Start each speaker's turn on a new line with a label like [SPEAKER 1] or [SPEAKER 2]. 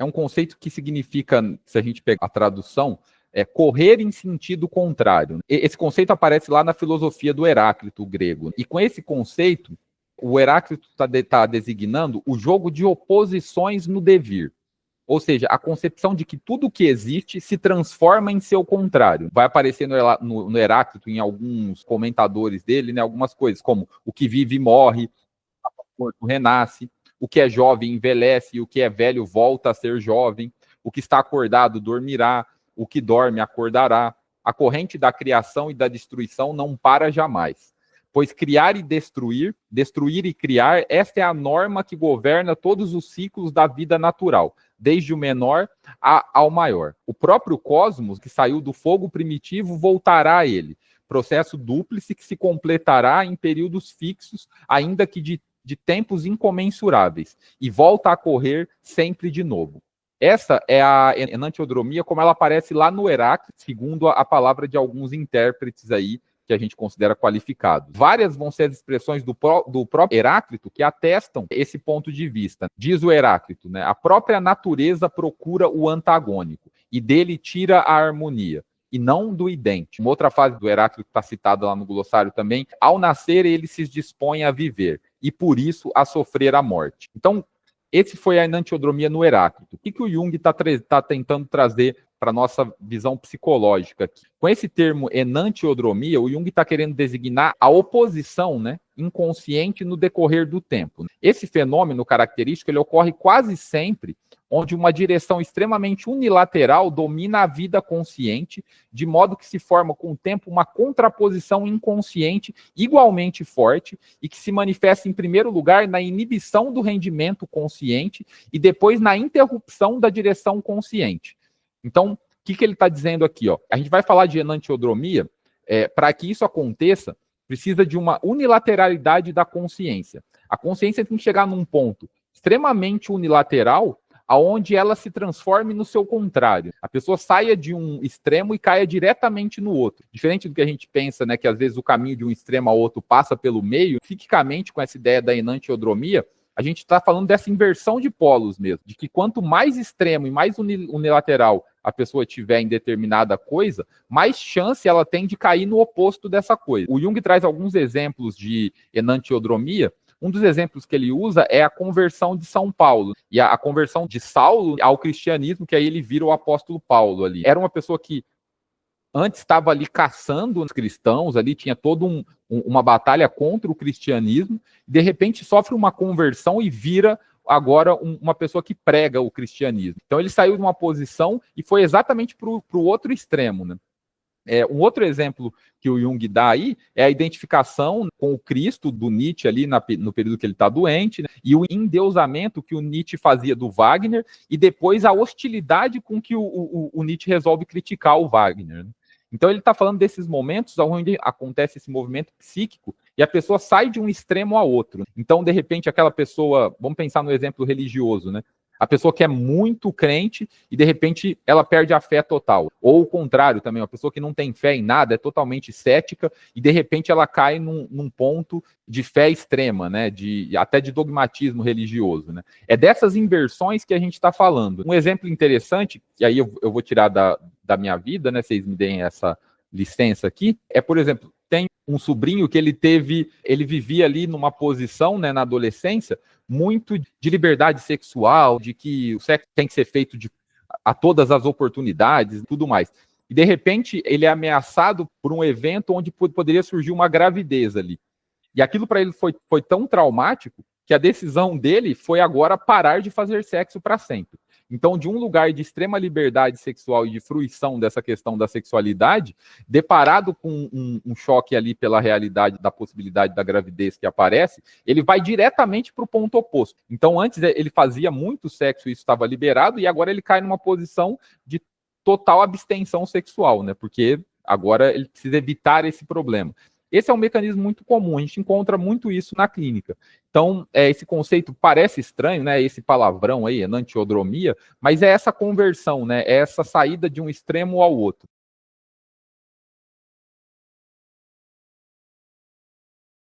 [SPEAKER 1] um conceito que significa, se a gente pegar a tradução, correr em sentido contrário. Esse conceito aparece lá na filosofia do Heráclito, o grego. E com esse conceito, o Heráclito está designando o jogo de oposições no devir. Ou seja, a concepção de que tudo que existe se transforma em seu contrário. Vai aparecer no Heráclito, em alguns comentadores dele, né, algumas coisas, como o que vive morre, o corpo renasce, o que é jovem envelhece, e o que é velho volta a ser jovem, o que está acordado dormirá, o que dorme acordará. A corrente da criação e da destruição não para jamais. Pois criar e destruir e criar, esta é a norma que governa todos os ciclos da vida natural, desde o menor ao maior. O próprio cosmos, que saiu do fogo primitivo, voltará a ele. Processo dúplice que se completará em períodos fixos, ainda que de tempos incomensuráveis, e volta a correr sempre de novo. Essa é a enantiodromia como ela aparece lá no Heráclito, segundo a palavra de alguns intérpretes aí, que a gente considera qualificados. Várias vão ser as expressões do próprio Heráclito que atestam esse ponto de vista. Diz o Heráclito, né? A própria natureza procura o antagônico e dele tira a harmonia, e não do idêntico. Uma outra frase do Heráclito está citada lá no glossário também: ao nascer ele se dispõe a viver, e por isso a sofrer a morte. Então, esse foi a enantiodromia no Heráclito. O que o Jung está tentando trazer para a nossa visão psicológica aqui? Com esse termo enantiodromia, o Jung está querendo designar a oposição, né, inconsciente no decorrer do tempo. Esse fenômeno característico ele ocorre quase sempre onde uma direção extremamente unilateral domina a vida consciente, de modo que se forma com o tempo uma contraposição inconsciente igualmente forte e que se manifesta em primeiro lugar na inibição do rendimento consciente e depois na interrupção da direção consciente. Então, o que ele está dizendo aqui? Ó? A gente vai falar de enantiodromia, para que isso aconteça, precisa de uma unilateralidade da consciência. A consciência tem que chegar num ponto extremamente unilateral, aonde ela se transforme no seu contrário. A pessoa saia de um extremo e caia diretamente no outro. Diferente do que a gente pensa, né, que às vezes o caminho de um extremo ao outro passa pelo meio, psiquicamente, com essa ideia da enantiodromia, a gente está falando dessa inversão de polos mesmo, de que quanto mais extremo e mais unilateral a pessoa tiver em determinada coisa, mais chance ela tem de cair no oposto dessa coisa. O Jung traz alguns exemplos de enantiodromia. Um dos exemplos que ele usa é a conversão de São Paulo, e a conversão de Saulo ao cristianismo, que aí ele vira o apóstolo Paulo ali. Era uma pessoa que antes estava ali caçando os cristãos, ali tinha toda uma batalha contra o cristianismo, de repente sofre uma conversão e vira agora uma pessoa que prega o cristianismo. Então ele saiu de uma posição e foi exatamente para o outro extremo, né? Um outro exemplo que o Jung dá aí é a identificação com o Cristo do Nietzsche ali no período que ele está doente, né? E o endeusamento que o Nietzsche fazia do Wagner e depois a hostilidade com que o Nietzsche resolve criticar o Wagner, né? Então ele está falando desses momentos onde acontece esse movimento psíquico e a pessoa sai de um extremo a outro. Então, de repente, aquela pessoa, vamos pensar no exemplo religioso, né? A pessoa que é muito crente e, de repente, ela perde a fé total. Ou o contrário também, uma pessoa que não tem fé em nada, é totalmente cética e, de repente, ela cai num ponto de fé extrema, né? Até de dogmatismo religioso, né? É dessas inversões que a gente está falando. Um exemplo interessante, e aí eu vou tirar da minha vida, né? Vocês me deem essa licença aqui, é, por exemplo, tem um sobrinho que ele vivia ali numa posição, né, na adolescência, muito de liberdade sexual, de que o sexo tem que ser feito a todas as oportunidades e tudo mais. E, de repente, ele é ameaçado por um evento onde poderia surgir uma gravidez ali. E aquilo para ele foi tão traumático que a decisão dele foi agora parar de fazer sexo para sempre. Então, de um lugar de extrema liberdade sexual e de fruição dessa questão da sexualidade, deparado com um choque ali pela realidade da possibilidade da gravidez que aparece, ele vai diretamente para o ponto oposto. Então, antes ele fazia muito sexo e isso estava liberado, e agora ele cai numa posição de total abstenção sexual, né? Porque agora ele precisa evitar esse problema. Esse é um mecanismo muito comum, a gente encontra muito isso na clínica. Então, esse conceito parece estranho, né? Esse palavrão aí, enantiodromia, mas é essa conversão, né? É essa saída de um extremo ao outro.